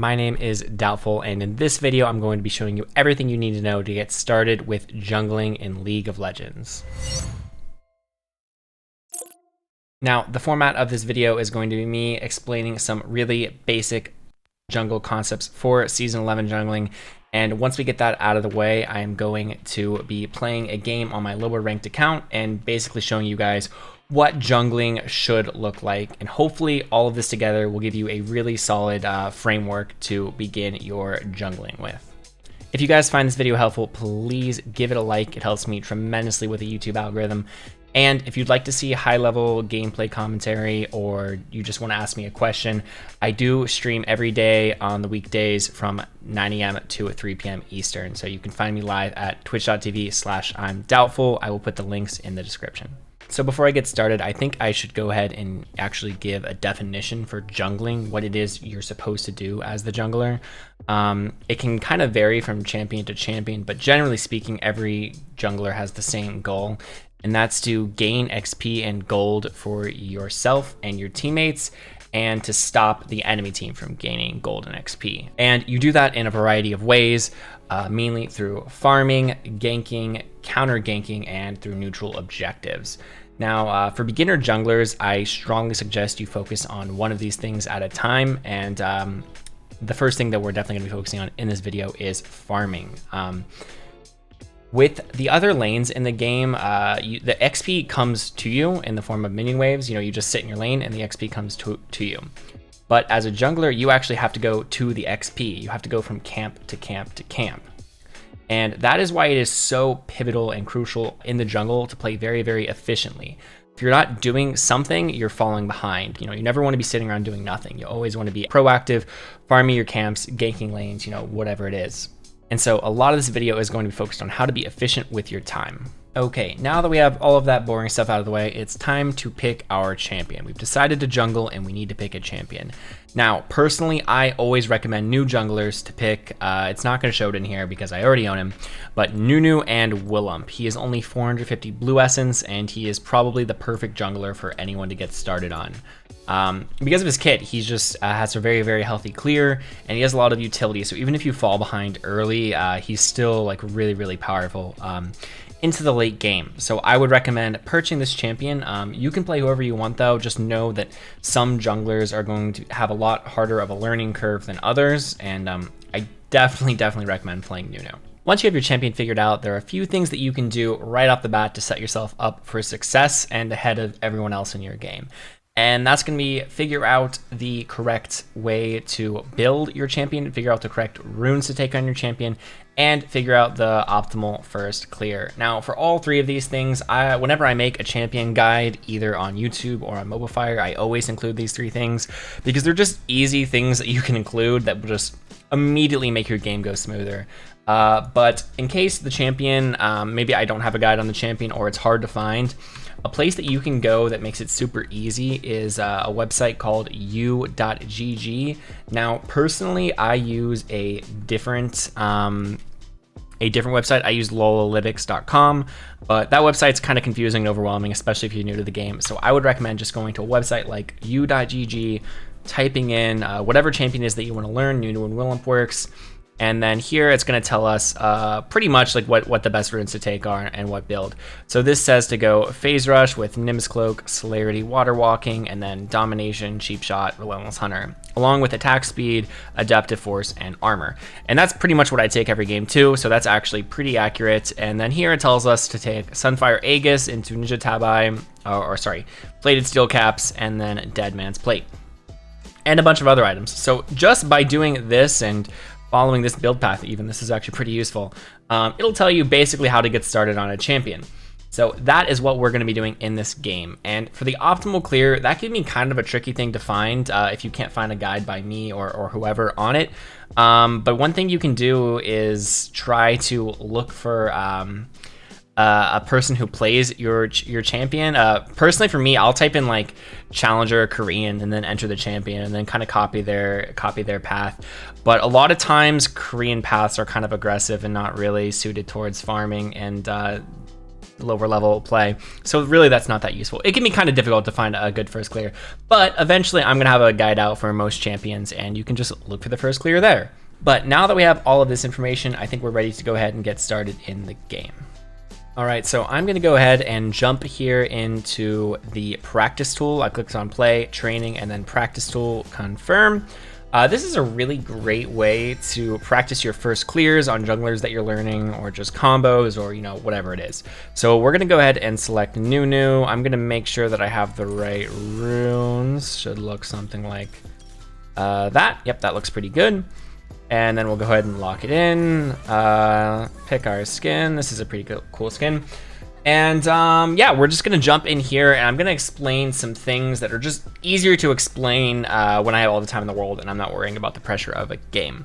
My name is Doubtfull, and in this video I'm going to be showing you everything you need to know to get started with jungling in League of Legends. Now, the format of this video is going to be me explaining some really basic jungle concepts for Season 11 jungling, and once we get that out of the way, I am going to be playing a game on my lower ranked account and basically showing you guys what jungling should look like, and hopefully all of this together will give you a really solid framework to begin your jungling with. If you guys find this video helpful, please give it a like. It helps me tremendously with the YouTube algorithm. And if you'd like to see high-level gameplay commentary, or you just want to ask me a question, I do stream every day on the weekdays from 9 AM to 3 PM Eastern. So you can find me live at twitch.tv/I'mDoubtfull. I will put the links in the description. So before I get started, I think I should go ahead and actually give a definition for jungling, what it is you're supposed to do as the jungler. It can kind of vary from champion to champion, but generally speaking, every jungler has the same goal, and that's to gain XP and gold for yourself and your teammates, and to stop the enemy team from gaining gold and XP. And you do that in a variety of ways, mainly through farming, ganking, counter ganking, and through neutral objectives. Now, for beginner junglers, I strongly suggest you focus on one of these things at a time, and the first thing that we're definitely going to be focusing on in this video is farming. With the other lanes in the game, the XP comes to you in the form of minion waves. You know, you just sit in your lane and the XP comes to you. But as a jungler, you actually have to go to the XP. You have to go from camp to camp to camp. And that is why it is so pivotal and crucial in the jungle to play very, very efficiently. If you're not doing something, you're falling behind. You know, you never want to be sitting around doing nothing. You always want to be proactive, farming your camps, ganking lanes, you know, whatever it is. And so a lot of this video is going to be focused on how to be efficient with your time. Okay, now that we have all of that boring stuff out of the way, it's time to pick our champion. We've decided to jungle and we need to pick a champion. Now, personally, I always recommend new junglers to pick, it's not going to show it in here because I already own him, but Nunu and Willump. He is only 450 blue essence, and he is probably the perfect jungler for anyone to get started on. Because of his kit, he just has a very, very healthy clear, and he has a lot of utility. So even if you fall behind early, he's still like really, really powerful into the late game. So I would recommend purchasing this champion. You can play whoever you want though. Just know that some junglers are going to have a lot harder of a learning curve than others, and I definitely recommend playing Nunu. Once you have your champion figured out, there are a few things that you can do right off the bat to set yourself up for success and ahead of everyone else in your game. And that's going to be figure out the correct way to build your champion, figure out the correct runes to take on your champion, and figure out the optimal first clear. Now, for all three of these things, whenever I make a champion guide, either on YouTube or on Mobile Fire, I always include these three things because they're just easy things that you can include that will just immediately make your game go smoother. But in case the champion, maybe I don't have a guide on the champion or it's hard to find, a place that you can go that makes it super easy is a website called u.gg. Now, personally, I use a different website. I use lolalytics.com, but that website's kind of confusing and overwhelming, especially if you're new to the game. So I would recommend just going to a website like u.gg, typing in whatever champion is that you want to learn. Nunu and Willump works. And then here it's going to tell us pretty much like what the best runes to take are and what build. So this says to go Phase Rush with Nim's Cloak, Celerity, Water Walking, and then Domination, Cheap Shot, Relentless Hunter, along with Attack Speed, Adaptive Force, and Armor. And that's pretty much what I take every game too, so that's actually pretty accurate. And then here it tells us to take Sunfire Aegis into Ninja Tabai, Plated Steel Caps, and then Dead Man's Plate, and a bunch of other items. So just by doing this and following this build path, even, this is actually pretty useful. It'll tell you basically how to get started on a champion. So that is what we're going to be doing in this game. And for the optimal clear, that can be kind of a tricky thing to find if you can't find a guide by me or whoever on it. But one thing you can do is try to look for a person who plays your champion. Personally, for me, I'll type in like challenger Korean and then enter the champion and then kind of copy their path. But a lot of times Korean paths are kind of aggressive and not really suited towards farming, and lower level play. So really that's not that useful. It can be kind of difficult to find a good first clear, but eventually I'm gonna have a guide out for most champions and you can just look for the first clear there. But now that we have all of this information, I think we're ready to go ahead and get started in the game. All right, so I'm gonna go ahead and jump here into the practice tool. I clicked on play, training, and then practice tool, confirm. This is a really great way to practice your first clears on junglers that you're learning, or just combos, or whatever it is. So we're gonna go ahead and select Nunu. I'm gonna make sure that I have the right runes. Should look something like that. Yep, that looks pretty good. And then we'll go ahead and lock it in, pick our skin. This is a pretty cool skin. And yeah, we're just gonna jump in here and I'm gonna explain some things that are just easier to explain when I have all the time in the world and I'm not worrying about the pressure of a game.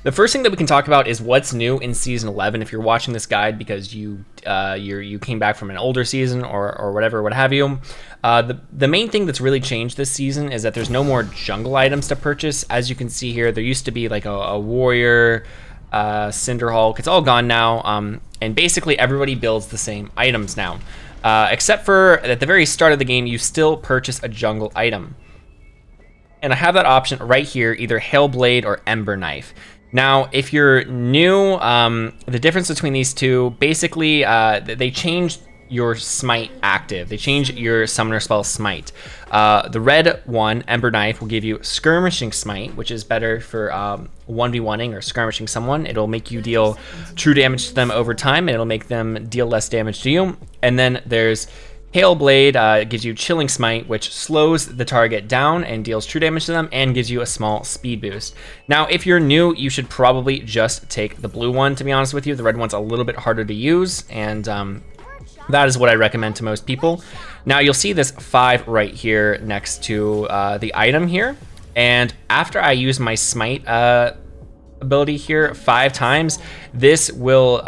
The first thing that we can talk about is what's new in season 11. If you're watching this guide because you came back from an older season or whatever, what have you, the main thing that's really changed this season is that there's no more jungle items to purchase. As you can see here, there used to be like a warrior, Cinder Hulk. It's all gone now, and basically everybody builds the same items now, except for at the very start of the game, you still purchase a jungle item. And I have that option right here, either Hail Blade or Ember Knife. Now, if you're new, the difference between these two, basically, they changed your smite active. They changed your summoner spell smite. The red one, Ember Knife, will give you skirmishing smite, which is better for 1v1ing or skirmishing someone. It'll make you deal true damage to them over time, and it'll make them deal less damage to you. And then there's Hail Blade, gives you Chilling Smite, which slows the target down and deals true damage to them and gives you a small speed boost. Now, if you're new, you should probably just take the blue one, to be honest with you. The red one's a little bit harder to use, and that is what I recommend to most people. Now, you'll see this 5 right here next to the item here. And after I use my Smite ability here 5 times, this will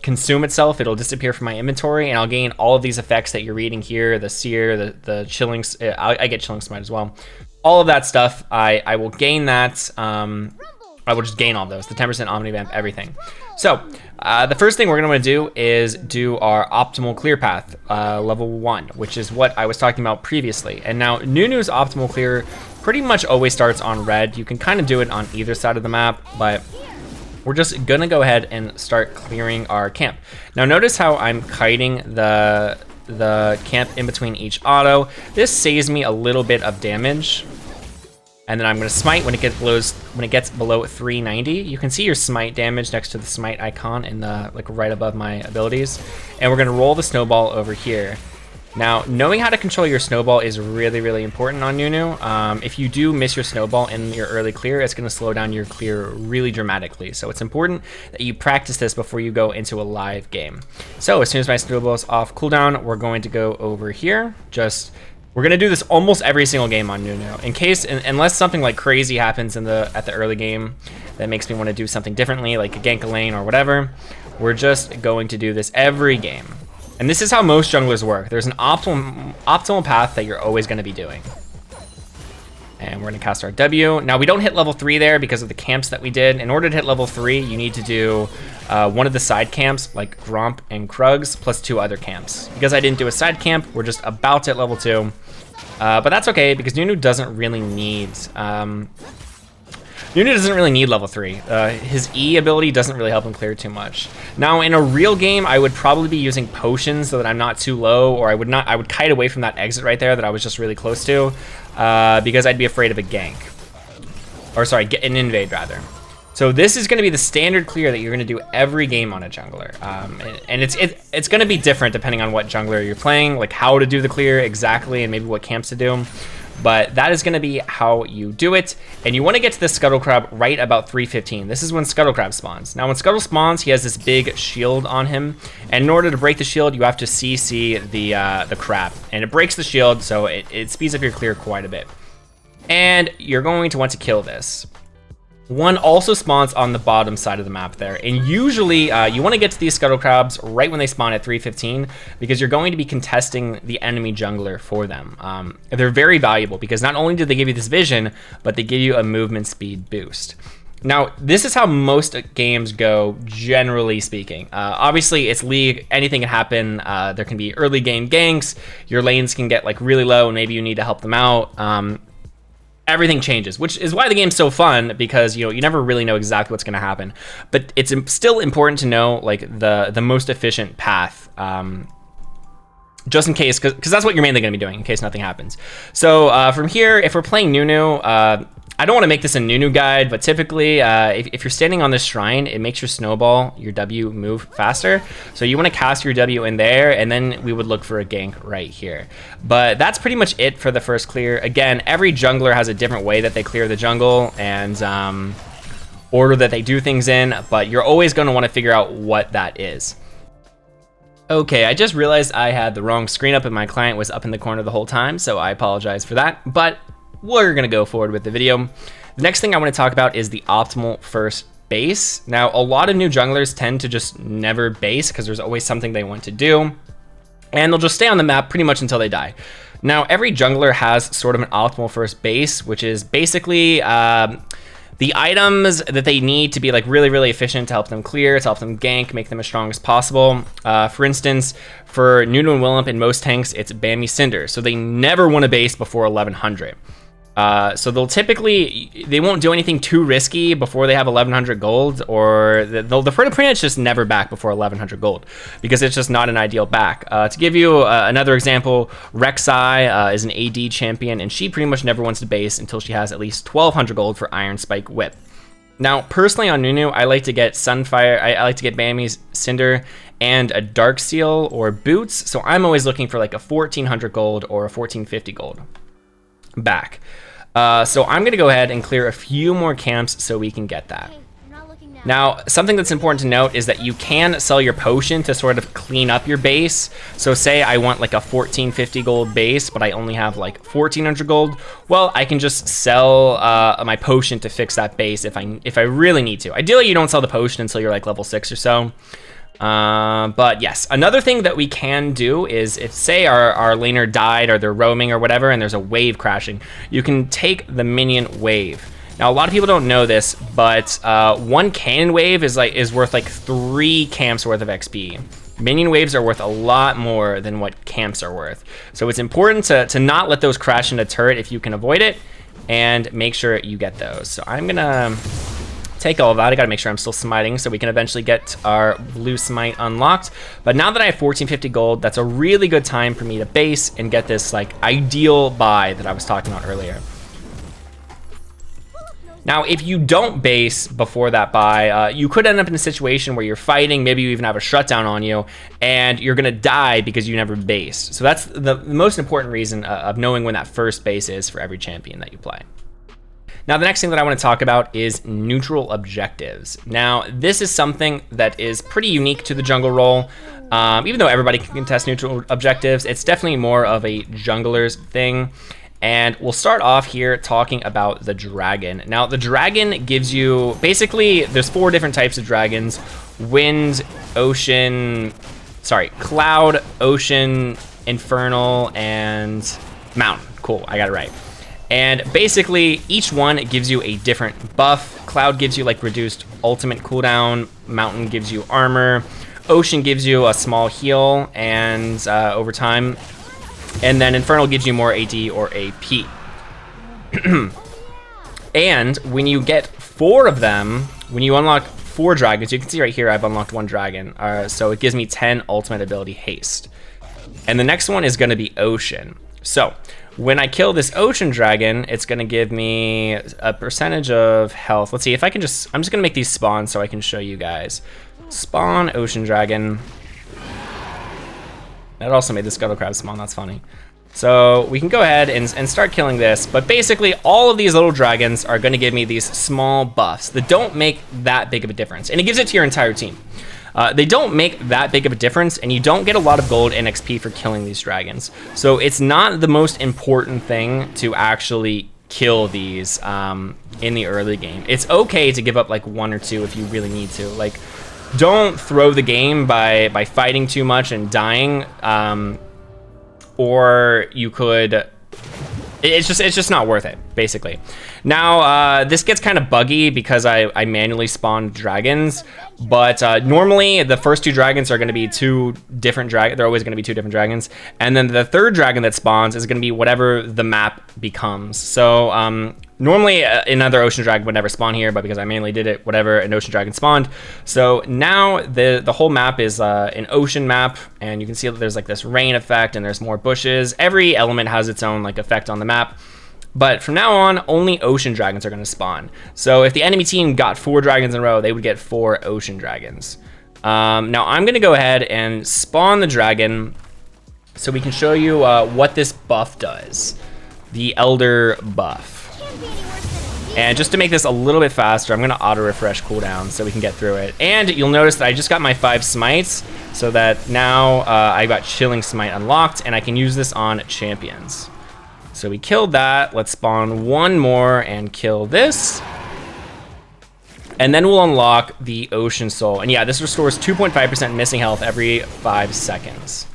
consume itself. It'll disappear from my inventory and I'll gain all of these effects that you're reading here, the sear, the chilling, I get chilling smite as well. All of that stuff, I will gain that. I will just gain all those, the 10% omnivamp, everything. So the first thing we're gonna do is do our optimal clear path, level 1, which is what I was talking about previously. And now Nunu's optimal clear pretty much always starts on red. You can kind of do it on either side of the map, but we're just gonna go ahead and start clearing our camp. Now notice how I'm kiting the camp in between each auto. This saves me a little bit of damage. And then I'm gonna smite when it gets below 390. You can see your smite damage next to the smite icon in the right above my abilities. And we're gonna roll the snowball over here. Now, knowing how to control your snowball is really, really important on Nunu. If you do miss your snowball in your early clear, it's going to slow down your clear really dramatically. So it's important that you practice this before you go into a live game. So as soon as my snowball is off cooldown, we're going to go over here. We're going to do this almost every single game on Nunu. Unless something like crazy happens at the early game that makes me want to do something differently, like a gank a lane or whatever, we're just going to do this every game. And this is how most junglers work. There's an optimal path that you're always going to be doing. And we're going to cast our W. Now, we don't hit level 3 there because of the camps that we did. In order to hit level 3, you need to do one of the side camps, like Gromp and Krugs, plus 2 other camps. Because I didn't do a side camp, we're just about to hit level 2. But that's okay, because Nunu doesn't really need... Nunu doesn't really need level 3. His E ability doesn't really help him clear too much. Now, in a real game, I would probably be using potions so that I'm not too low, or I would kite away from that exit right there that I was just really close to, because I'd be afraid of a gank. Or sorry, an invade rather. So this is going to be the standard clear that you're going to do every game on a jungler. And it's going to be different depending on what jungler you're playing, like how to do the clear exactly, and maybe what camps to do. But that is going to be how you do it. And you want to get to this Scuttle Crab right about 315. This is when Scuttle Crab spawns. Now, when Scuttle spawns, he has this big shield on him. And in order to break the shield, you have to CC the crab. And it breaks the shield, so it speeds up your clear quite a bit. And you're going to want to kill this. One also spawns on the bottom side of the map there. And usually you want to get to these Scuttle Crabs right when they spawn at 315 because you're going to be contesting the enemy jungler for them. They're very valuable because not only do they give you this vision, but they give you a movement speed boost. Now, this is how most games go, generally speaking. Obviously, it's League. Anything can happen. There can be early game ganks. Your lanes can get like really low, and maybe you need to help them out. Everything changes, which is why the game's so fun, because you never really know exactly what's going to happen. But it's still important to know like the most efficient path, just in case, because that's what you're mainly going to be doing in case nothing happens. So from here, if we're playing Nunu, I don't want to make this a Nunu guide, but typically, if you're standing on this shrine, it makes your snowball, your W, move faster. So you want to cast your W in there, and then we would look for a gank right here. But that's pretty much it for the first clear. Again, every jungler has a different way that they clear the jungle and order that they do things in, but you're always going to want to figure out what that is. Okay, I just realized I had the wrong screen up and my client was up in the corner the whole time, so I apologize for that, but we're gonna go forward with the video. The next thing I want to talk about is the optimal first base. Now, a lot of new junglers tend to just never base because there's always something they want to do, and they'll just stay on the map pretty much until they die. Now, every jungler has sort of an optimal first base, which is basically the items that they need to be like really, really efficient to help them clear, to help them gank, make them as strong as possible. For instance, for Nunu and Willump in most tanks, it's Bammy Cinder, so they never want to base before 1100. So they'll typically, they won't do anything too risky before they have 1100 gold, or they'll pretty much just never back before 1100 gold, because it's just not an ideal back. To give you another example, rek'sai is an AD champion, and she pretty much never wants to base until she has at least 1200 gold for Iron Spike Whip. Now, personally on Nunu, I like to get Sunfire, I like to get Bammy's Cinder and a Dark Seal or Boots, so I'm always looking for like a 1400 gold or a 1450 gold back. So I'm gonna go ahead and clear a few more camps so we can get that. Now, something that's important to note is that you can sell your potion to sort of clean up your base. So say I want like a 1450 gold base, but I only have like 1400 gold. Well, I can just sell my potion to fix that base if I really need to. Ideally, you don't sell the potion until you're like level 6 or so. But yes, another thing that we can do is if say our laner died or they're roaming or whatever and there's a wave crashing, you can take the minion wave. Now, a lot of people don't know this, but one kayn wave is worth like 3 camps worth of XP. Minion waves are worth a lot more than what camps are worth. So it's important to not let those crash into turret if you can avoid it, and make sure you get those. So I'm gonna take all of that. I gotta make sure I'm still smiting so we can eventually get our blue smite unlocked. But now that I have 1450 gold, that's a really good time for me to base and get this like ideal buy that I was talking about earlier. Now, if you don't base before that buy, you could end up in a situation where you're fighting, maybe you even have a shutdown on you, and you're gonna die because you never based. So that's the most important reason of knowing when that first base is for every champion that you play. Now, the next thing that I want to talk about is neutral objectives. Now, this is something that is pretty unique to the jungle role. Even though everybody can contest neutral objectives, it's definitely more of a jungler's thing. And we'll start off here talking about the dragon. Now, the dragon gives you, basically, there's 4 different types of dragons: wind, ocean, cloud, ocean, infernal, and mountain. Cool, I got it right. And basically, each one gives you a different buff. Cloud gives you like reduced ultimate cooldown. Mountain gives you armor. Ocean gives you a small heal and over time. And then Infernal gives you more AD or AP. And when you get 4 of them, when you unlock 4 dragons, you can see right here I've unlocked 1 dragon. So it gives me 10 ultimate ability haste. And the next one is going to be Ocean. So when I kill this ocean dragon, it's going to give me a percentage of health. Let's see if I can I'm just going to make these spawn so I can show you guys. Spawn ocean dragon. That also made the scuttle crab spawn, that's funny. So we can go ahead and start killing this, but basically all of these little dragons are going to give me these small buffs that don't make that big of a difference, and it gives it to your entire team. They don't make that big of a difference, and you don't get a lot of gold and XP for killing these dragons. So it's not the most important thing to actually kill these in the early game. It's okay to give up like 1 or 2 if you really need to. Like, don't throw the game by fighting too much and dying, or you could It's just not worth it, basically. Now, this gets kind of buggy because I manually spawned dragons, but normally the first 2 dragons are going to be 2 different dragons. They're always going to be 2 different dragons. And then the 3rd dragon that spawns is going to be whatever the map becomes. So normally another ocean dragon would never spawn here, but because I manually did it, whatever, an ocean dragon spawned. So now the whole map is an ocean map, and you can see that there's like this rain effect and there's more bushes. Every element has its own like effect on the map. But from now on, only ocean dragons are going to spawn. So if the enemy team got 4 dragons in a row, they would get 4 ocean dragons. Now I'm going to go ahead and spawn the dragon so we can show you what this buff does. The Elder buff. And just to make this a little bit faster, I'm going to auto refresh cooldown so we can get through it. And you'll notice that I just got my 5 smites, so that now I got Chilling Smite unlocked, and I can use this on champions. So we killed that. Let's spawn 1 more and kill this. And then we'll unlock the Ocean Soul. And yeah, this restores 2.5% missing health every 5 seconds.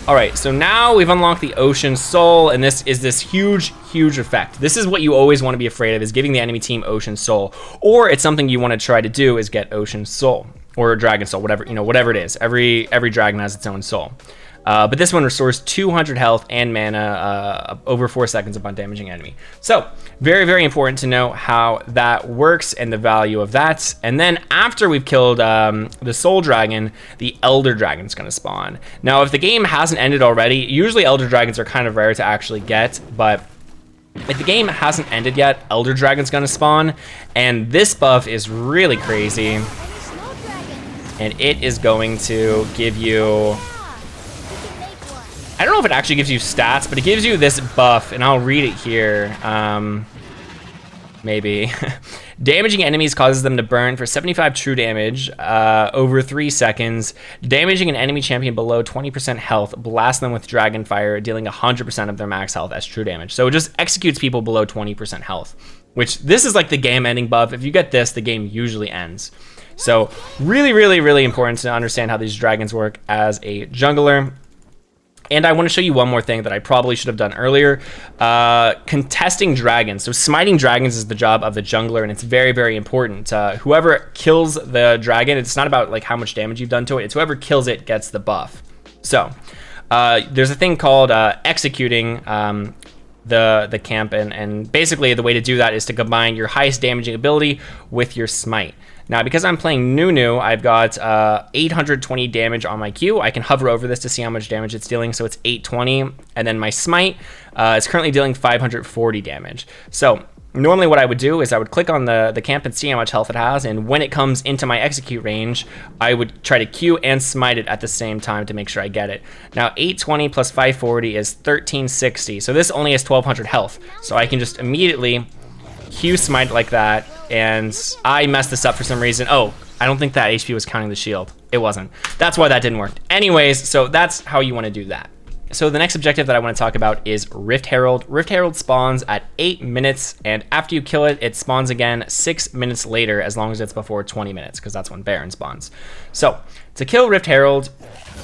All right, so now we've unlocked the Ocean Soul, and this is this huge effect. This is what you always want to be afraid of, is giving the enemy team Ocean Soul. Or it's something you want to try to do is get Ocean Soul. Or Dragon Soul, whatever, whatever it is. Every dragon has its own soul. But this one restores 200 health and mana over 4 seconds upon damaging enemy. So very important to know how that works and the value of that. And then after we've killed the soul dragon, the elder dragon is going to spawn. Now if the game hasn't ended already, usually elder dragons are kind of rare to actually get, but if the game hasn't ended yet, elder dragon's going to spawn, and this buff is really crazy. And it is going to give you, I don't know if it actually gives you stats, but it gives you this buff, and I'll read it here. Maybe. Damaging enemies causes them to burn for 75 true damage over 3 seconds. Damaging an enemy champion below 20% health, blast them with dragon fire, dealing 100% of their max health as true damage. So it just executes people below 20% health, which this is like the game ending buff. If you get this, the game usually ends. So really important to understand how these dragons work as a jungler. And I want to show you one more thing that I probably should have done earlier. Contesting dragons. So smiting dragons is the job of the jungler, and it's very important. Whoever kills the dragon, it's not about like how much damage you've done to it, it's whoever kills it gets the buff. So there's a thing called executing the camp, and basically the way to do that is to combine your highest damaging ability with your smite. Now, because I'm playing Nunu, I've got 820 damage on my Q. I can hover over this to see how much damage it's dealing, so it's 820. And then my smite is currently dealing 540 damage. So normally what I would do is I would click on the camp and see how much health it has, and when it comes into my execute range, I would try to Q and smite it at the same time to make sure I get it. Now, 820 plus 540 is 1360, so this only has 1200 health. So I can just immediately Q smite like that, and I messed this up for some reason. Oh, I don't think that HP was counting the shield. It wasn't. That's why that didn't work. Anyways, so that's how you want to do that. So the next objective that I want to talk about is Rift Herald. Rift Herald spawns at 8 minutes, and after you kill it, it spawns again 6 minutes later, as long as it's before 20 minutes, because that's when Baron spawns. So to kill Rift Herald,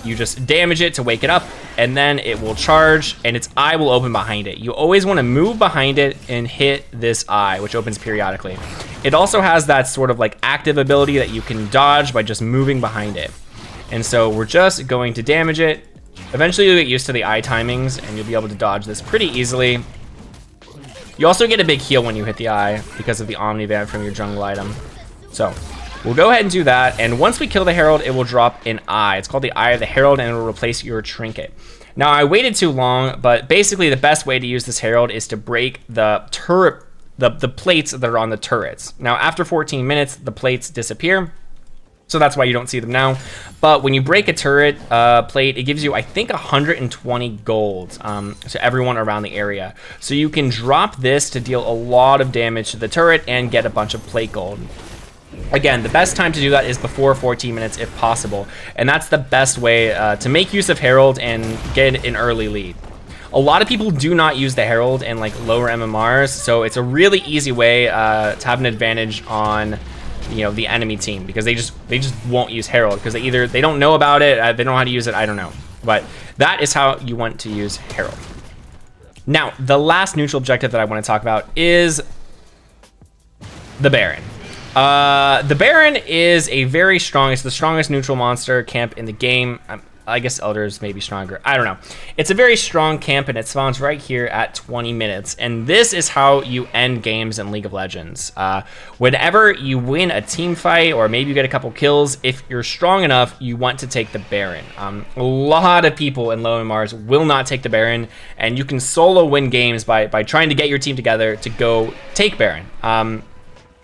you just damage it to wake it up, and then it will charge, and its eye will open behind it. You always want to move behind it and hit this eye, which opens periodically. It also has that sort of like active ability that you can dodge by just moving behind it. And so we're just going to damage it. Eventually you'll get used to the eye timings, and you'll be able to dodge this pretty easily. You also get a big heal when you hit the eye because of the Omnivamp from your jungle item. So we'll go ahead and do that, and once we kill the Herald, it will drop an eye. It's called the Eye of the Herald, and it will replace your trinket. Now, I waited too long, but basically the best way to use this Herald is to break the turret, the plates that are on the turrets. Now, after 14 minutes, the plates disappear, so that's why you don't see them now. But when you break a turret plate, it gives you, I think, 120 gold to everyone around the area. So you can drop this to deal a lot of damage to the turret and get a bunch of plate gold. Again, the best time to do that is before 14 minutes if possible, and that's the best way to make use of Herald and get an early lead. A lot of people do not use the Herald in like lower MMRs, so it's a really easy way to have an advantage on the enemy team, because they just won't use Herald because they don't know about it, they don't know how to use it, I don't know. But that is how you want to use Herald. Now, the last neutral objective that I want to talk about is the Baron. The Baron is a very strong, it's the strongest neutral monster camp in the game. I guess Elders may be stronger. I don't know. It's a very strong camp, and it spawns right here at 20 minutes. And this is how you end games in League of Legends. Whenever you win a team fight, or maybe you get a couple kills, if you're strong enough, you want to take the Baron. A lot of people in Low Mars will not take the Baron, and you can solo win games by trying to get your team together to go take Baron.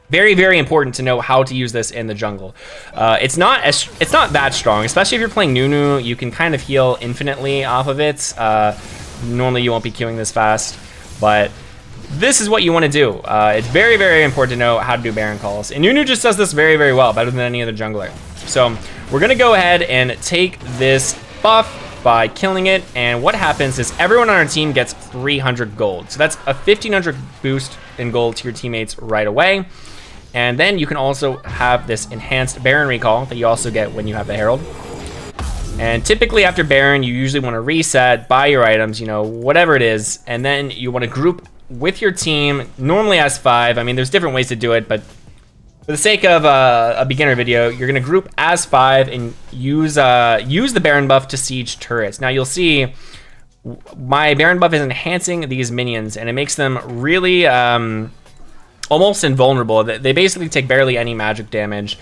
Very, very important to know how to use this in the jungle. It's not that strong, especially if you're playing Nunu. You can kind of heal infinitely off of it. Normally you won't be queuing this fast, but this is what you want to do. It's very, very important to know how to do Baron calls. And Nunu just does this very, very well, better than any other jungler. So we're gonna go ahead and take this buff by killing it. And what happens is everyone on our team gets 300 gold. So that's a 1500 boost in gold to your teammates right away. And then you can also have this enhanced Baron recall that you also get when you have the Herald. And typically after Baron, you usually want to reset, buy your items, you know, whatever it is. And then you want to group with your team, normally as 5. I mean, there's different ways to do it, but for the sake of a beginner video, you're going to group as 5 and use the Baron buff to siege turrets. Now you'll see my Baron buff is enhancing these minions, and it makes them really almost invulnerable. They basically take barely any magic damage,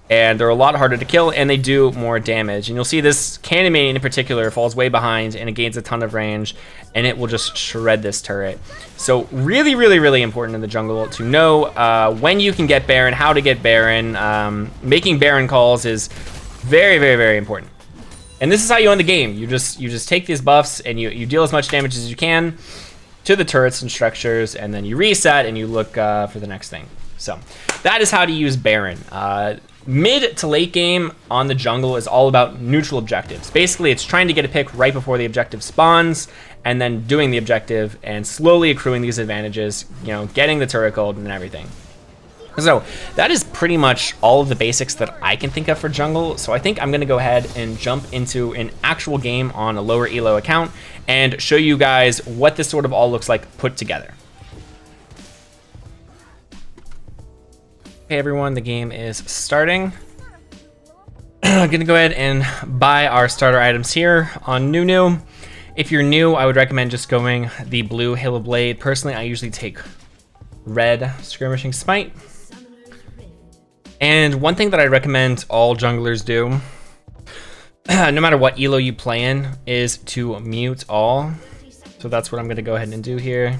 and they're a lot harder to kill, and they do more damage. And you'll see this Cannon Minion in particular falls way behind, and it gains a ton of range, and it will just shred this turret. So really, really, really important in the jungle to know when you can get Baron, how to get Baron. Making Baron calls is very, very, very important. And this is how you win the game. You just take these buffs and you deal as much damage as you can to the turrets and structures, and then you reset and you look for the next thing. So that is how to use Baron. Mid to late game on the jungle is all about neutral objectives. Basically, it's trying to get a pick right before the objective spawns, and then doing the objective and slowly accruing these advantages, you know, getting the turret gold and everything. So that is pretty much all of the basics that I can think of for jungle. So I think I'm gonna go ahead and jump into an actual game on a lower elo account and show you guys what this sort of all looks like put together. Okay everyone, the game is starting. I'm gonna go ahead and buy our starter items here on Nunu. If you're new, I would recommend just going the blue Halo Blade. Personally, I usually take red Skirmishing Smite. And one thing that I recommend all junglers do, no matter what elo you play in, is to mute all. So that's what I'm gonna go ahead and do here.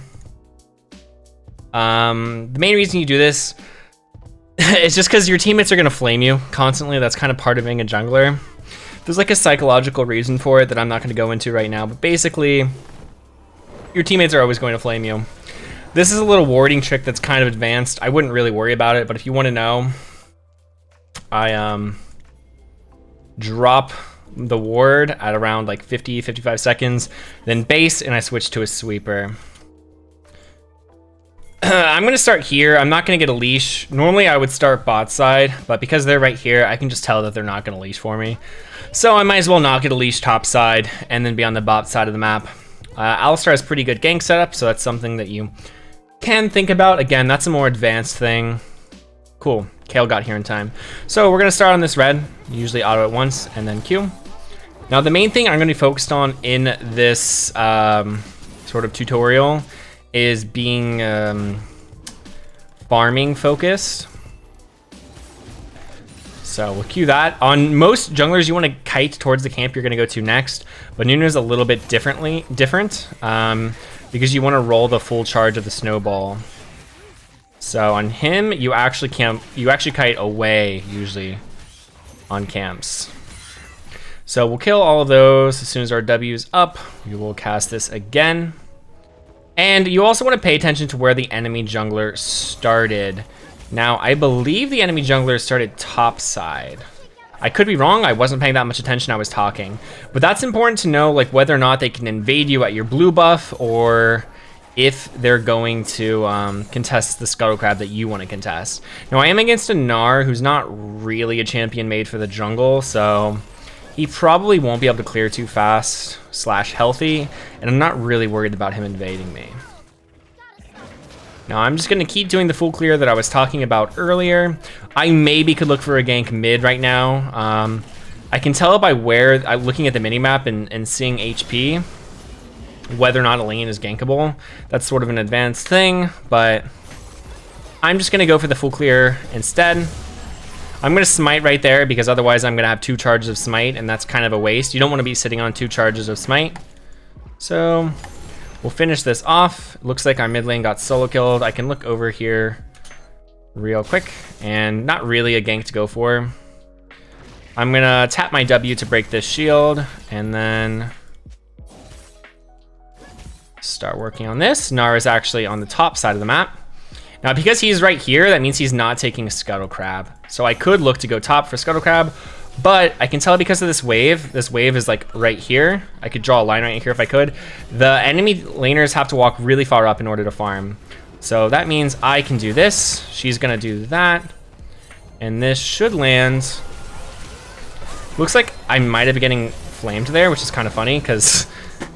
The main reason you do this is just because your teammates are gonna flame you constantly. That's kind of part of being a jungler. There's like a psychological reason for it that I'm not gonna go into right now, but basically, your teammates are always going to flame you. This is a little warding trick that's kind of advanced. I wouldn't really worry about it, but if you want to know, I drop the ward at around like 50-55 seconds, then base, and I switch to a sweeper. I'm gonna start here. I'm not gonna get a leash. Normally I would start bot side, but because they're right here, I can just tell that they're not gonna leash for me. So I might as well not get a leash top side and then be on the bot side of the map. Alistar has pretty good gank setup, so that's something that you can think about. Again, that's a more advanced thing. Cool, Kale got here in time. So we're gonna start on this red, usually auto at once, and then Q. Now the main thing I'm gonna be focused on in this sort of tutorial is being farming focused. So we'll Q that. On most junglers, you wanna kite towards the camp you're gonna go to next, but Nunu is a little bit different, because you wanna roll the full charge of the snowball. So on him, you actually kite away usually on camps. So we'll kill all of those as soon as our W's up. We will cast this again. And you also want to pay attention to where the enemy jungler started. Now, I believe the enemy jungler started top side. I could be wrong, I wasn't paying that much attention, I was talking. But that's important to know, like whether or not they can invade you at your blue buff, or if they're going to contest the scuttle crab that you want to contest. Now I am against a Gnar who's not really a champion made for the jungle, so He probably won't be able to clear too fast / healthy, and I'm not really worried about him invading me. Now I'm just gonna keep doing the full clear that I was talking about earlier. I maybe could look for a gank mid right now. I can tell by where I'm looking at the minimap and seeing HP whether or not a lane is gankable. That's sort of an advanced thing, but I'm just gonna go for the full clear instead. I'm gonna smite right there because otherwise I'm gonna have 2 charges of smite, and that's kind of a waste. You don't want to be sitting on 2 charges of smite. So we'll finish this off. Looks like our mid lane got solo killed. I can look over here real quick, and not really a gank to go for. I'm gonna tap my W to break this shield, and then start working on this. Gnar is actually on the top side of the map. Now, because he's right here, that means he's not taking a scuttle crab. So I could look to go top for scuttle crab, but I can tell because of this wave is like right here. I could draw a line right here if I could. The enemy laners have to walk really far up in order to farm. So that means I can do this. She's gonna do that. And this should land. Looks like I might have been getting flamed there, which is kind of funny because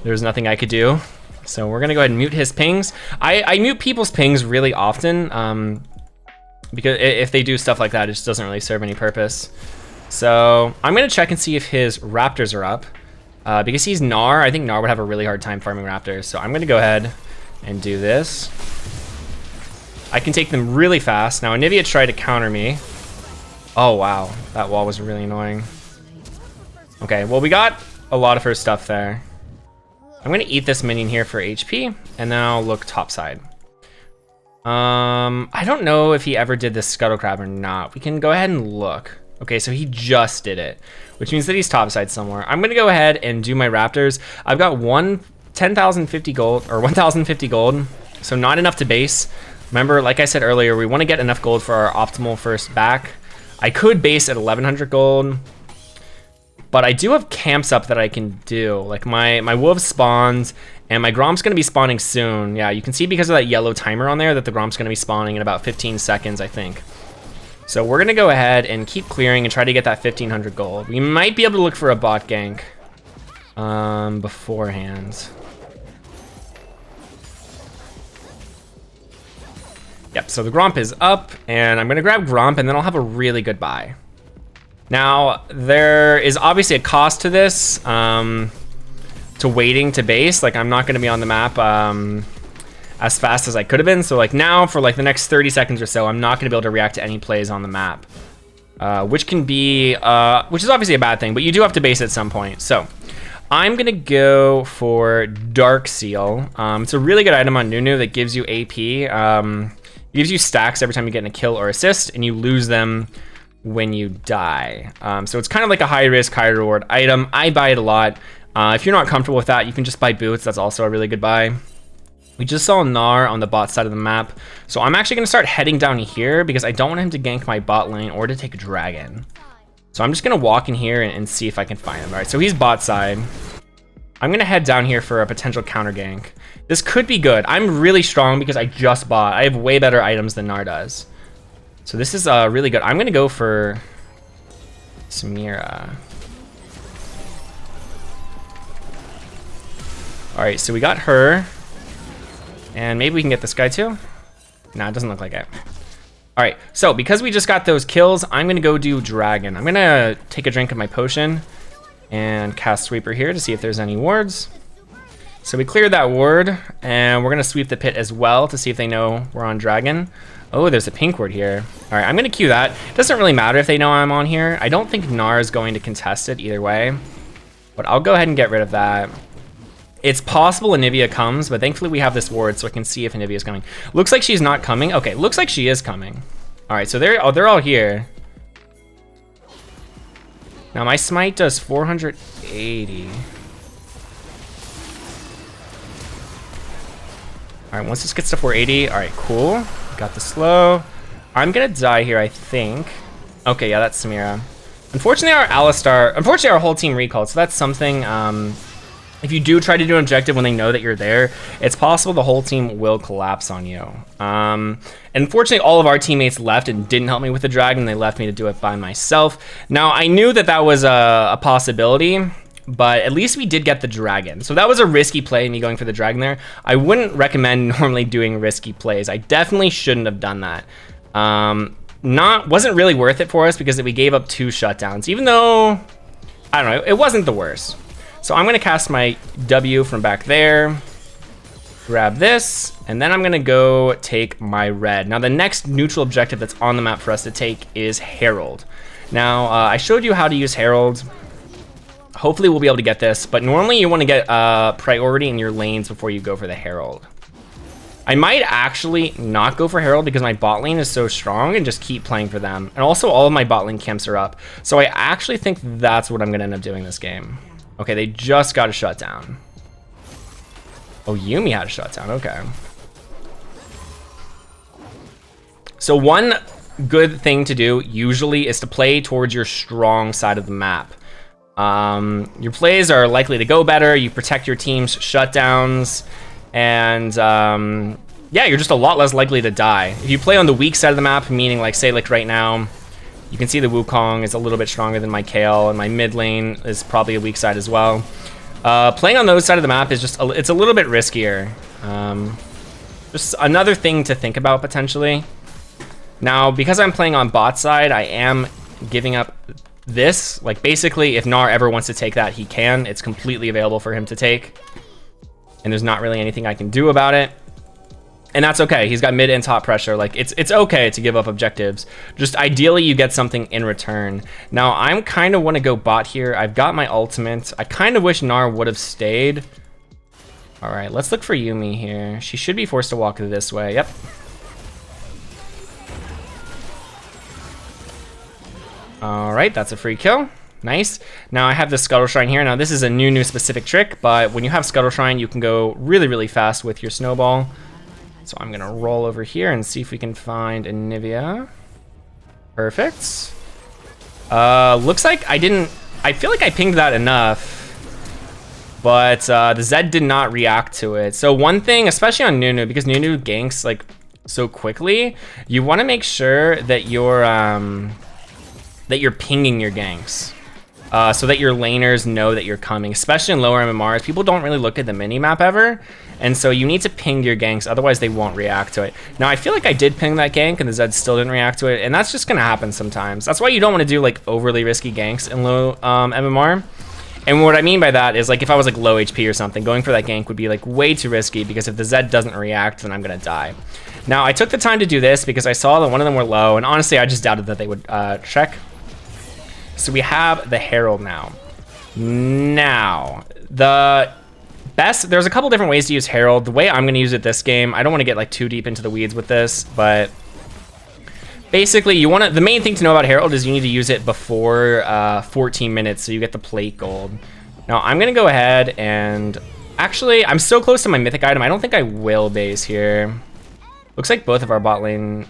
there's nothing I could do. So we're gonna go ahead and mute his pings. I mute people's pings really often because if they do stuff like that, it just doesn't really serve any purpose. So I'm gonna check and see if his raptors are up. Because he's Gnar, I think Gnar would have a really hard time farming raptors. So I'm gonna go ahead and do this. I can take them really fast. Now Anivia tried to counter me. Oh wow, that wall was really annoying. Okay, well we got a lot of her stuff there. I'm gonna eat this minion here for HP, and then I'll look topside. I don't know if he ever did this scuttle crab or not. We can go ahead and look. Okay, so he just did it, which means that he's topside somewhere. I'm gonna go ahead and do my raptors. I've got 10,050 gold, or 1,050 gold, so not enough to base. Remember, like I said earlier, we wanna get enough gold for our optimal first back. I could base at 1,100 gold, but I do have camps up that I can do. Like my wolf spawns, and my Gromp's gonna be spawning soon. Yeah, you can see because of that yellow timer on there that the Gromp's gonna be spawning in about 15 seconds, I think. So we're gonna go ahead and keep clearing and try to get that 1,500 gold. We might be able to look for a bot gank beforehand. Yep, so the Gromp is up, and I'm gonna grab Gromp, and then I'll have a really good buy. Now, there is obviously a cost to this, to waiting to base. Like, I'm not gonna be on the map as fast as I could have been. So like now, for like the next 30 seconds or so, I'm not gonna be able to react to any plays on the map. Which can be, which is obviously a bad thing, but you do have to base at some point. So, I'm gonna go for Dark Seal. It's a really good item on Nunu that gives you AP. It gives you stacks every time you get in a kill or assist, and you lose them when you die. So it's kind of like a high risk, high reward item. I buy it a lot. If you're not comfortable with that, you can just buy boots. That's also a really good buy. We just saw Gnar on the bot side of the map. So I'm actually gonna start heading down here because I don't want him to gank my bot lane or to take a dragon. So I'm just gonna walk in here and see if I can find him. All right, so he's bot side. I'm gonna head down here for a potential counter gank. This could be good. I'm really strong because I just bought. I have way better items than Gnar does. So this is really good. I'm gonna go for Samira. All right, so we got her. And maybe we can get this guy too? Nah, it doesn't look like it. All right, so because we just got those kills, I'm gonna go do dragon. I'm gonna take a drink of my potion and cast sweeper here to see if there's any wards. So we cleared that ward, and we're gonna sweep the pit as well to see if they know we're on dragon. Oh, there's a pink ward here. All right, I'm gonna queue that. It doesn't really matter if they know I'm on here. I don't think Gnar is going to contest it either way, but I'll go ahead and get rid of that. It's possible Anivia comes, but thankfully we have this ward so I can see if Anivia is coming. Looks like she's not coming. Okay, looks like she is coming. All right, so they're all here. Now my smite does 480. All right, once this gets to 480, all right, cool. Got the slow. I'm gonna die here, I think. Okay, yeah, that's Samira. Unfortunately, our whole team recalled, so that's something if you do try to do an objective when they know that you're there, it's possible the whole team will collapse on you. Unfortunately, all of our teammates left and didn't help me with the dragon. They left me to do it by myself. Now, I knew that that was a possibility, but at least we did get the dragon. So that was a risky play, me going for the dragon there. I wouldn't recommend normally doing risky plays. I definitely shouldn't have done that. Wasn't really worth it for us because we gave up 2 shutdowns, even though, I don't know, it wasn't the worst. So I'm gonna cast my W from back there, grab this, and then I'm gonna go take my red. Now the next neutral objective that's on the map for us to take is Herald. Now I showed you how to use Herald. Hopefully we'll be able to get this, but normally you wanna get priority in your lanes before you go for the Herald. I might actually not go for Herald because my bot lane is so strong and just keep playing for them. And also all of my bot lane camps are up. So I actually think that's what I'm gonna end up doing this game. Okay, they just got a shutdown. Oh, Yuumi had a shutdown, okay. So one good thing to do usually is to play towards your strong side of the map. Your plays are likely to go better, you protect your team's shutdowns, and yeah, you're just a lot less likely to die. If you play on the weak side of the map, meaning like say like right now, you can see the Wukong is a little bit stronger than my Kale, and my mid lane is probably a weak side as well. Playing on those side of the map is just, it's a little bit riskier. Just another thing to think about potentially. Now, because I'm playing on bot side, I am giving up this. Like basically, if Gnar ever wants to take that, he can. It's completely available for him to take. And there's not really anything I can do about it. And that's okay. He's got mid and top pressure. Like it's okay to give up objectives. Just ideally you get something in return. Now I'm kind of want to go bot here. I've got my ultimate. I kind of wish Gnar would have stayed. All right, let's look for Yuumi here. She should be forced to walk this way. Yep. All right, that's a free kill. Nice. Now I have the Scuttle Shrine here. Now this is a Nunu specific trick, but when you have Scuttle Shrine, you can go really, really fast with your snowball. So I'm gonna roll over here and see if we can find a Nivea. Perfect. Looks like I feel like I pinged that enough, but the Zed did not react to it. So one thing, especially on Nunu, because Nunu ganks like so quickly, you wanna make sure that you're pinging your ganks. So that your laners know that you're coming, especially in lower MMRs. People don't really look at the mini-map ever, and so you need to ping your ganks, otherwise they won't react to it. Now, I feel like I did ping that gank, and the Zed still didn't react to it, and that's just gonna happen sometimes. That's why you don't wanna do like overly risky ganks in low MMR. And what I mean by that is like if I was like low HP or something, going for that gank would be like way too risky, because if the Zed doesn't react, then I'm gonna die. Now, I took the time to do this because I saw that one of them were low, and honestly, I just doubted that they would check. So we have the Herald now. Now, there's a couple different ways to use Herald. The way I'm gonna use it this game, I don't wanna get like too deep into the weeds with this, but basically the main thing to know about Herald is you need to use it before 14 minutes, so you get the plate gold. Now I'm gonna go ahead and, actually, I'm so close to my mythic item, I don't think I will base here. Looks like both of our bot lane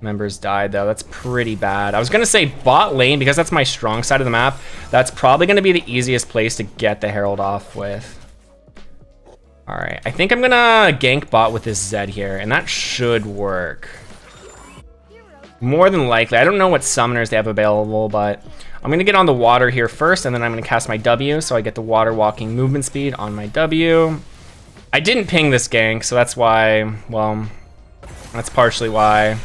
members died though. That's pretty bad. I was gonna say bot lane because that's my strong side of the map. That's probably gonna be the easiest place to get the Herald off with. All right, I think I'm gonna gank bot with this Zed here, and that should work. More than likely. I don't know what summoners they have available, but I'm gonna get on the water here first, and then I'm gonna cast my W, so I get the water walking movement speed on my W. I didn't ping this gank, so that's why, well, that's partially why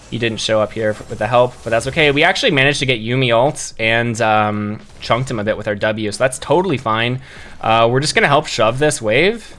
he didn't show up here with the help, but that's okay. We actually managed to get Yuumi ult and chunked him a bit with our W, so that's totally fine. We're just gonna help shove this wave,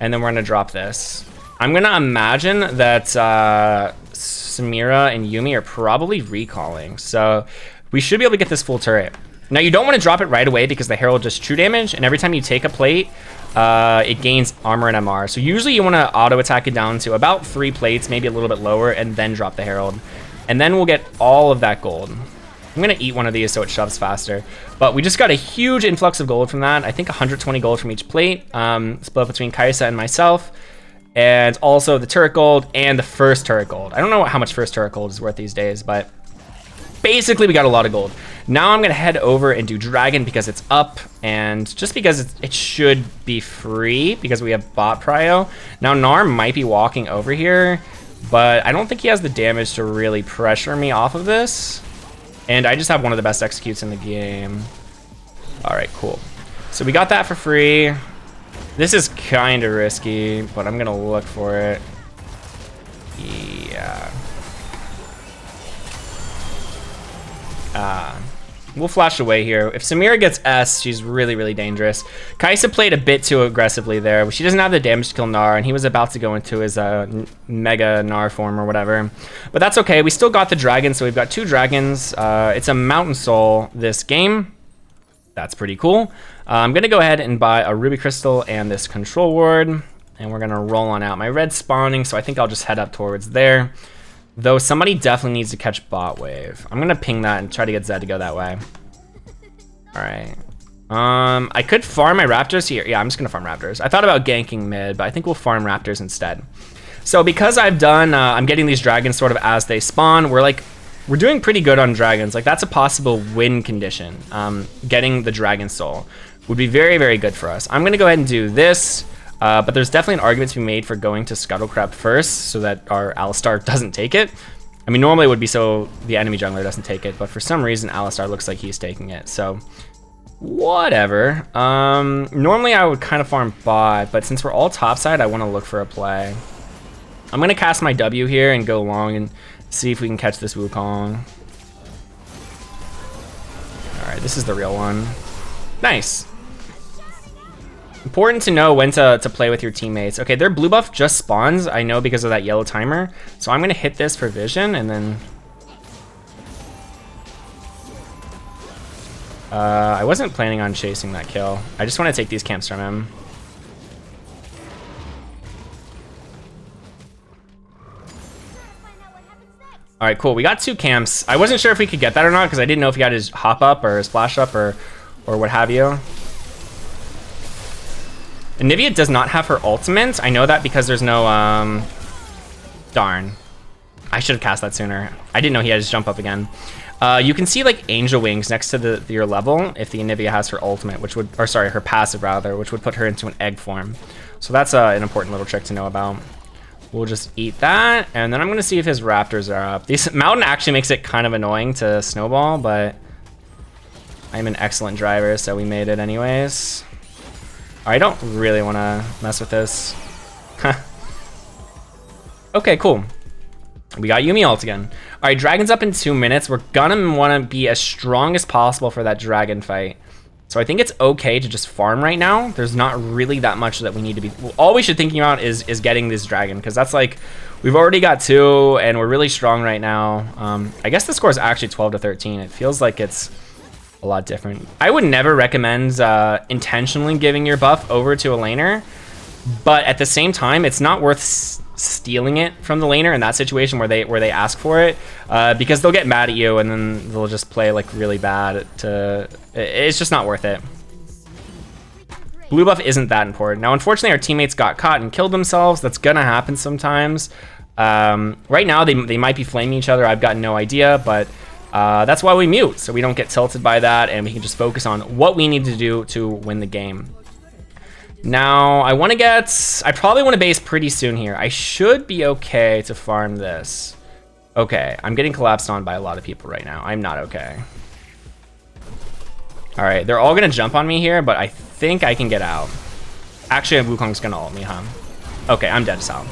and then we're gonna drop this. I'm gonna imagine that Samira and Yuumi are probably recalling, so we should be able to get this full turret. Now you don't want to drop it right away because the Herald does true damage, and every time you take a plate, it gains armor and MR. So usually you want to auto attack it down to about 3 plates, maybe a little bit lower, and then drop the Herald. And then we'll get all of that gold. I'm going to eat one of these so it shoves faster. But we just got a huge influx of gold from that. I think 120 gold from each plate, split between Kaisa and myself. And also the turret gold and the first turret gold. I don't know how much first turret gold is worth these days, but basically we got a lot of gold. Now I'm gonna head over and do dragon because it's up, and just because it should be free because we have bot prio. Now Gnar might be walking over here, but I don't think he has the damage to really pressure me off of this. And I just have one of the best executes in the game. All right, cool. So we got that for free. This is kind of risky, but I'm gonna look for it. Yeah. We'll flash away here. If Samira gets S, she's really, really dangerous. Kai'Sa played a bit too aggressively there. She doesn't have the damage to kill Gnar, and he was about to go into his mega Gnar form or whatever. But that's okay. We still got the dragon, so we've got 2 dragons. It's a mountain soul this game. That's pretty cool. I'm gonna go ahead and buy a ruby crystal and this control ward, and we're gonna roll on out. My red's spawning, so I think I'll just head up towards there. Though somebody definitely needs to catch bot wave. I'm gonna ping that and try to get Zed to go that way. All right. I could farm my raptors here. Yeah, I'm just gonna farm raptors. I thought about ganking mid, but I think we'll farm raptors instead. So because I've done, I'm getting these dragons sort of as they spawn. We're doing pretty good on dragons. Like that's a possible win condition. Getting the dragon soul would be very, very good for us. I'm gonna go ahead and do this. But there's definitely an argument to be made for going to Scuttlecrab first so that our Alistar doesn't take it. I mean, normally it would be so the enemy jungler doesn't take it, but for some reason Alistar looks like he's taking it, so whatever. Normally I would kind of farm bot, but since we're all topside, I want to look for a play. I'm going to cast my W here and go long and see if we can catch this Wukong. All right, this is the real one. Nice. Important to know when to play with your teammates. Okay, their blue buff just spawns, I know, because of that yellow timer. So I'm gonna hit this for vision and then... I wasn't planning on chasing that kill. I just want to take these camps from him. All right, cool. We got 2 camps. I wasn't sure if we could get that or not because I didn't know if he had his hop up or his flash up or what have you. Anivia does not have her ultimate. I know that because there's no, darn. I should have cast that sooner. I didn't know he had his jump up again. You can see like angel wings next to your level if the Anivia has her ultimate, which would, or sorry, her passive rather, which would put her into an egg form. So that's an important little trick to know about. We'll just eat that, and then I'm gonna see if his raptors are up. This mountain actually makes it kind of annoying to snowball, but I'm an excellent driver, so we made it anyways. I don't really want to mess with this. Okay, cool. We got Yuumi ult again. All right, dragon's up in 2 minutes. We're gonna want to be as strong as possible for that dragon fight. So I think it's okay to just farm right now. There's not really that much that we need to be... All we should thinking about is getting this dragon, because that's like... We've already got 2, and we're really strong right now. I guess the score is actually 12 to 13. It feels like it's a lot different. I would never recommend intentionally giving your buff over to a laner, but at the same time, it's not worth stealing it from the laner in that situation where they ask for it, because they'll get mad at you and then they'll just play like really bad. It's just not worth it. Blue buff isn't that important. Now, unfortunately, our teammates got caught and killed themselves. That's gonna happen sometimes. Right now, they might be flaming each other. I've got no idea, but that's why we mute, so we don't get tilted by that, and we can just focus on what we need to do to win the game. Now, I probably want to base pretty soon here. I should be okay to farm this. Okay, I'm getting collapsed on by a lot of people right now. I'm not okay. All right, they're all gonna jump on me here, but I think I can get out. Actually, Wukong's gonna ult me, huh? Okay, I'm dead south.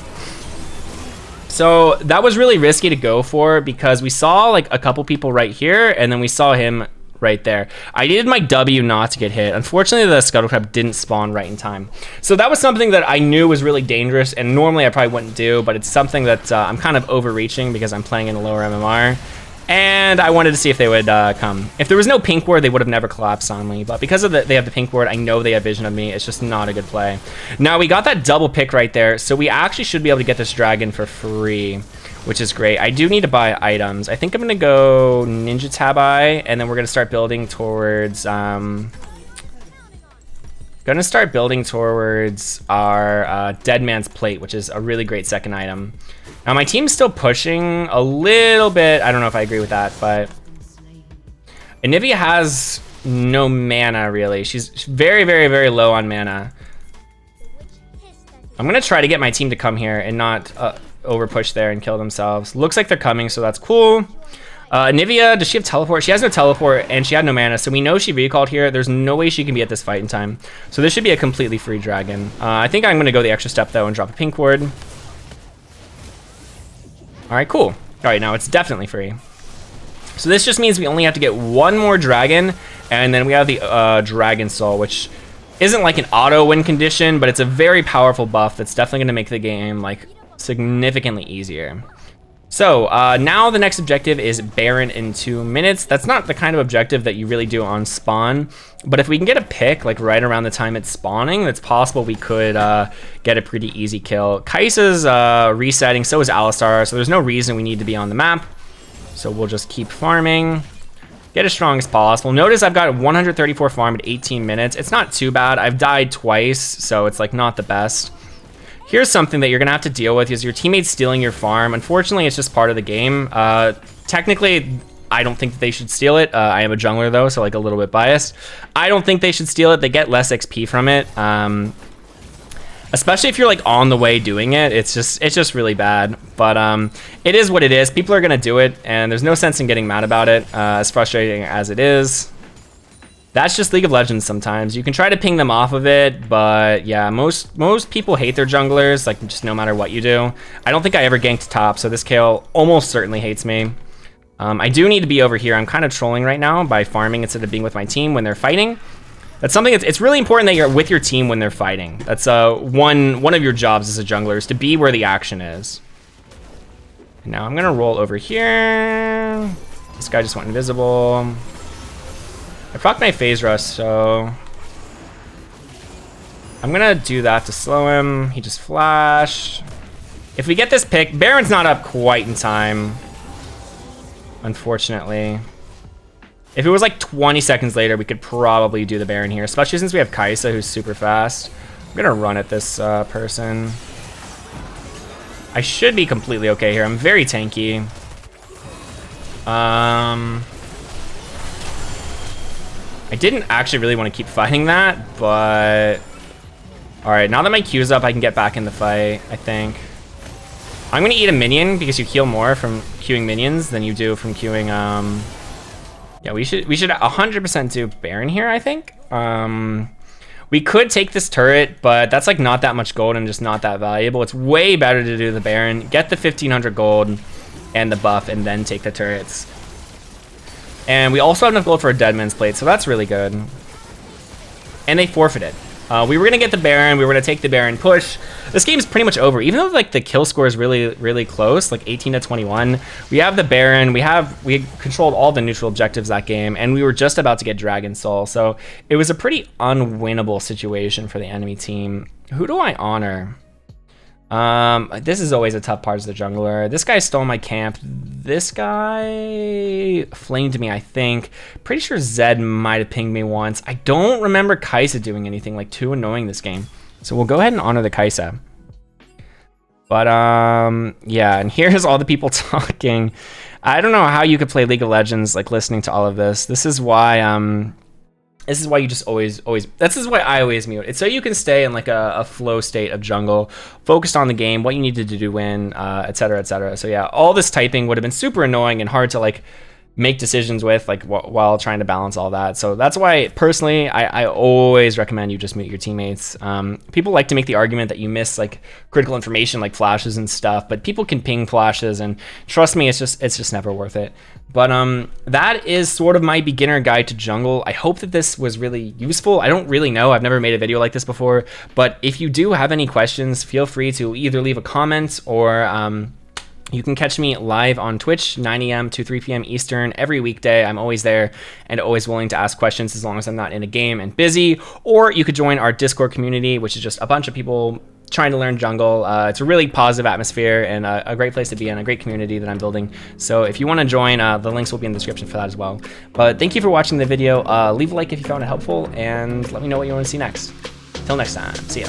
So that was really risky to go for because we saw like a couple people right here, and then we saw him right there. I needed my W not to get hit. Unfortunately, the Scuttlecrab didn't spawn right in time. So that was something that I knew was really dangerous, and normally I probably wouldn't do, but it's something that I'm kind of overreaching because I'm playing in a lower MMR. And I wanted to see if they would come. If there was no pink ward, they would have never collapsed on me. But because of they have the pink ward, I know they have vision of me. It's just not a good play. Now, we got that double pick right there. So we actually should be able to get this dragon for free, which is great. I do need to buy items. I think I'm going to go Ninja Tabai, and then we're going to start building towards... Gonna start building towards our Dead Man's Plate, which is a really great second item. Now my team's still pushing a little bit. I don't know if I agree with that, but Anivia has no mana, really. She's very, very, very low on mana. I'm gonna try to get my team to come here and not over push there and kill themselves. Looks like they're coming, so that's cool. Anivia, does she have teleport? She has no teleport, and she had no mana, so we know she recalled here. There's no way she can be at this fight in time. So this should be a completely free dragon. I think I'm gonna go the extra step, though, and drop a pink ward. All right, cool. All right, now it's definitely free. So this just means we only have to get one more dragon, and then we have the Dragon Soul, which isn't like an auto win condition, but it's a very powerful buff that's definitely gonna make the game like significantly easier. So now the next objective is Baron in 2 minutes. That's not the kind of objective that you really do on spawn, but if we can get a pick like right around the time it's spawning, it's possible we could get a pretty easy kill. Kai'Sa's resetting, so is Alistar, so there's no reason we need to be on the map. So we'll just keep farming, get as strong as possible. Notice I've got 134 farm at 18 minutes. It's not too bad. I've died twice, so it's like not the best. Here's something that you're gonna have to deal with is your teammates stealing your farm. Unfortunately, it's just part of the game. Technically, I don't think that they should steal it. I am a jungler though, so like a little bit biased. I don't think they should steal it. They get less XP from it. Especially if you're like on the way doing it, it's just really bad. But it is what it is. People are gonna do it, and there's no sense in getting mad about it, as frustrating as it is. That's just League of Legends sometimes. You can try to ping them off of it, but yeah, most people hate their junglers, like just no matter what you do. I don't think I ever ganked top, so this Kayle almost certainly hates me. I do need to be over here. I'm kind of trolling right now by farming instead of being with my team when they're fighting. That's something it's really important that you're with your team when they're fighting. That's one of your jobs as a jungler is to be where the action is. And now I'm gonna roll over here. This guy just went invisible. I procced my phase rush, so I'm gonna do that to slow him. He just flashed. If we get this pick, Baron's not up quite in time, unfortunately. If it was like 20 seconds later, we could probably do the Baron here, especially since we have Kai'Sa, who's super fast. I'm gonna run at this person. I should be completely okay here. I'm very tanky. I didn't actually really want to keep fighting that, but all right, now that my Q's up, I can get back in the fight, I think. I'm gonna eat a minion because you heal more from queuing minions than you do from queuing, yeah, we should 100% do Baron here, I think. We could take this turret, but that's like not that much gold and just not that valuable. It's way better to do the Baron, get the 1500 gold and the buff, and then take the turrets. And we also have enough gold for a dead man's plate, so that's really good. And they forfeited. We were gonna get the Baron, we were gonna take the Baron push. This game's pretty much over, even though like the kill score is really, really close, like 18 to 21. We have the Baron, we controlled all the neutral objectives that game, and we were just about to get Dragon Soul. So it was a pretty unwinnable situation for the enemy team. Who do I honor? This is always a tough part as the jungler. This guy stole my camp. This guy flamed me, I think. Pretty sure Zed might have pinged me once. I don't remember Kai'Sa doing anything, like too annoying this game. So we'll go ahead and honor the Kai'Sa. But yeah, and here's all the people talking. I don't know how you could play League of Legends like listening to all of this. This is why you just always, this is why I always mute. It's so you can stay in like a flow state of jungle, focused on the game, what you needed to do win, etc., etc. So yeah, all this typing would have been super annoying and hard to like make decisions with, like while trying to balance all that. So that's why personally, I always recommend you just mute your teammates. People like to make the argument that you miss like critical information like flashes and stuff, but people can ping flashes, and trust me, it's just never worth it. But that is sort of my beginner guide to jungle. I hope that this was really useful. I don't really know. I've never made a video like this before, but if you do have any questions, feel free to either leave a comment or you can catch me live on Twitch, 9 a.m. to 3 p.m. Eastern every weekday. I'm always there and always willing to ask questions as long as I'm not in a game and busy. Or you could join our Discord community, which is just a bunch of people trying to learn jungle. It's a really positive atmosphere and a great place to be in, a great community that I'm building. So if you want to join, the links will be in the description for that as well. But thank you for watching the video. Leave a like if you found it helpful, and let me know what you want to see next. Till next time, see ya.